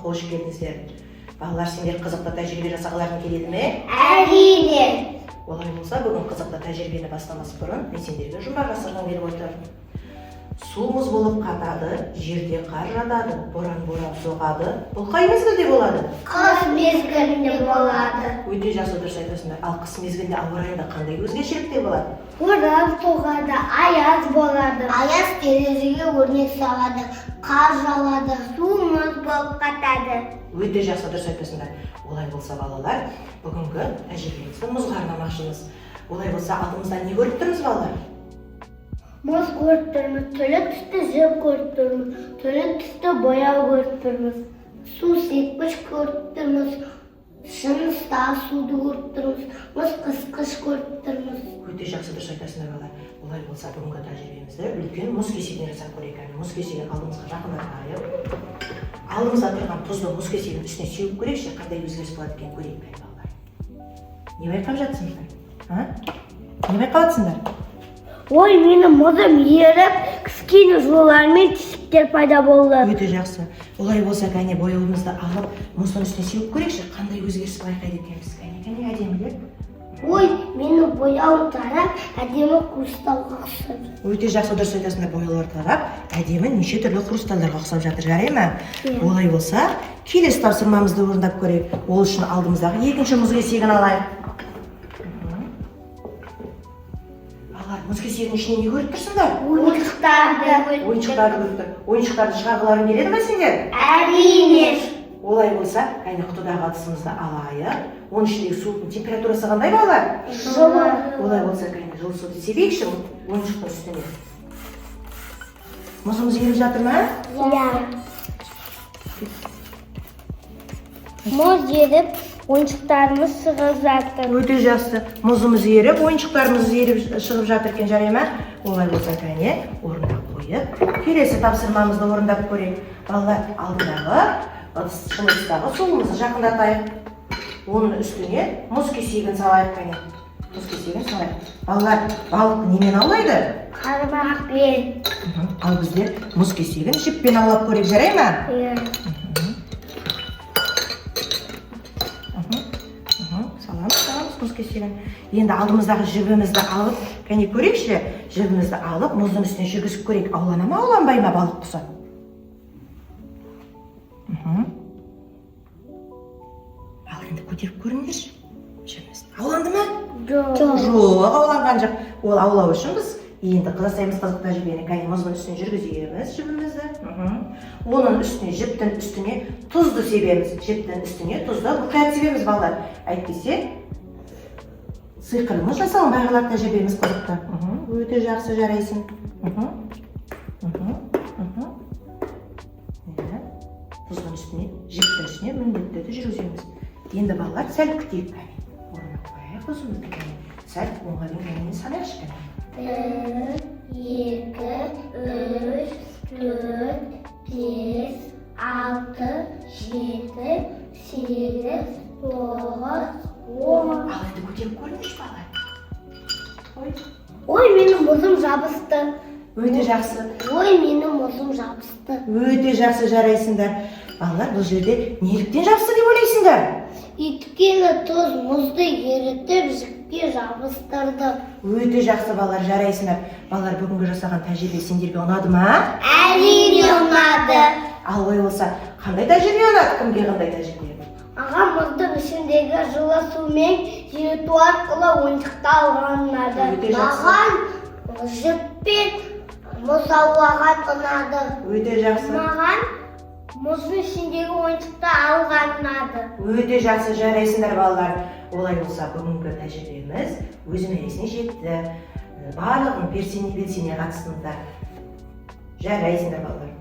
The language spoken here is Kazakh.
қош келдіңіздер. Балалар, сендер қызықты тәжірибе жасағыларың келеді ме? Әрине. Олай болса, бүгін қызықты тәжірибені бастамас бұрын мен сендерге жұмбақ жасырғым келіп отыр. Су мұз болып қатады, жерде қар жатады, боран борап соғады. Бұл қай мезгілде болады? Қыс мезгілінде болады. Өте жақсы дұрыс айтасыңдар. Ал қыс мезгілінде ауа райында қандай өзгешеліктер болады? Боран соғады, аяз болады. Аяз терезеге өрнек салады, қар жауады, су мұз болып қатады. Өте жақсы дұрыс айтасыңдар. Олай болса, балалар, бүгінгі тәжірибемізді мұзға арнамақшымыз. Олай болса, алдымызда не көріп тұрмыз, балалар? Мұз көріп тұрмыз, түрлі түсті жіп көріп тұрмыз, түрлі түсті бояу көріп тұрмыз, су сепкіш көріп тұрмыз, шыныста суды көріп тұрмыз, мұз қысқыш көріп тұрмыз. Өте жақсы дұрыс айтасыңдар, балалар. Олай болса, бүгінгі тәжірибемізді үлкен мұз кесегінен жасап көрейік. Мұз кесегін алдымызға жақындатайық. Алдымызда тұрған тұзды мұз кесегінің үстіне сеуіп көрейікші, қандай өзгеріс болады екен көрейік, балалар. Не байқап жатсыңдар? Не байқап жатсыңдар? Ой, менің мұзым еріп, кішкене жолармен тесіктер пайда болды. Өте жақсы. Олай болса, кәне бояуымызды алып, мұздың үстіне сеуіп көрейікші, қандай өзгеріс байқайды екенбіз. Кәне әдемілеп. Ой, менің бояуым тарап, әдемі хрусталға ұқсайды. Өте жақсы дұрыс айтасыңдар, бояулар тарап, әдемі неше түрлі хрусталдарға ұқсап жатыр, жарай ма? Олай болса, келесі тапсырмамызды орындап көрейік. Ол үшін алдымыздағы екінші мұз кесегін алайық. Мұз кесегінің ішіне не көріп тұрсыңдар? Ойыншықтарды көріп тұр. Ойыншықтарды шығарғыларың келеді ме сендер? Әрине. Олай болса, кәне құтыдағы ыдысымызды алайық. Оның ішіндегі судың температурасы қандай, балалар? Жылы. Олай болса, кәне жылы суды себейікші ойыншықтың үстіне. Мұзымыз еріп жатыр ма? Иә. Мұз еріп, ойыншықтарымыз шығып жатыр. Өте жақсы. Мұзымыз еріп, ойыншықтарымыз еріп шығып жатыр екен, жарай ма? Олай болса, кәне орындап қойып, келесі тапсырмамызды орындап көрейік. Балалар, алдындағы шыныштағы суымызды жақындатайық. Оның үстіне мұз кесегін салайық, кәне. Мұз кесегін салайық. Балалар, балық немен аулайды? Қармақпен. Ал біздер мұз кесегін жіппен аулап көрейік, жарай ма? Иә. Саламыз мұз кесегін. Енді алдымыздағы жібімізді алып, кәне көрейікші, жібімізді алып, мұздың үстіне жүргізіп көрейік. Аулана ма, ауланбай ма балық құсы? Ал енді көтеріп көріңдерші жібімізді. Ауланды ма? Жоқ. Ауланған жоқ. Ол аулау үшін біз енді жасаймыз қызық тәжірибені. Кәне мұздың үстіне жүргіземіз жібімізді. Оның үстіне, жіптің үстіне тұзды себеміз. Жіптің үстіне тұзды мұқият себеміз, балалар. Әйтпесе сиқырымыз жасалын, байғылар тәжірибеміз қызықты. Өте жақсы, жарайсың. Тұздың үстіне, жіптің үстіне міндетті түрде жүргіземіз. Енді балалар сәл күтейік, кәне. Орнына қояйық тұзымызды, кәне. Сәл оңға дейін кәне санайықшы, кәне. 1, 2, 3, 4, 5, 6, 7, 8, 9, 10. Ал енді көтеріп көріңізші, балалар. Ой, менің мұзым жабысты. Өте жақсы. Ой, менің мұзым жабысты. Өте жақсы, жарайсыңдар. Балалар, бұл жерде неліктен жабысты деп ойлайсыңдар? Өйткені тұз мұзды ерітіп жіпке жабыстырды. Өте жақсы, балалар, жарайсыңдар. Балалар, бүгінгі жасаған тәжірибе сендерге ұнады ма? Әрине ұнады. Ал ой болса, қандай тәжірибе ұнады? Кімге қандай тәжірибе? Аға мұздың ішіндегі жылы сумен еріту арқылы ойыншықты алған ұнады. Өте жақсы. Маған жіппен мұз аулаған ұнады. Өте жақсы. Маған мұздың ішіндегі ойыншықты алған ұнады. Өте жақсы, жарайсыңдар, балалар. Олай болса, бүгінгі тәжірибеміз өз мәресіне жетті. Барлығын персене белсене қатысыңдар. Жарайсыңдар, балалар.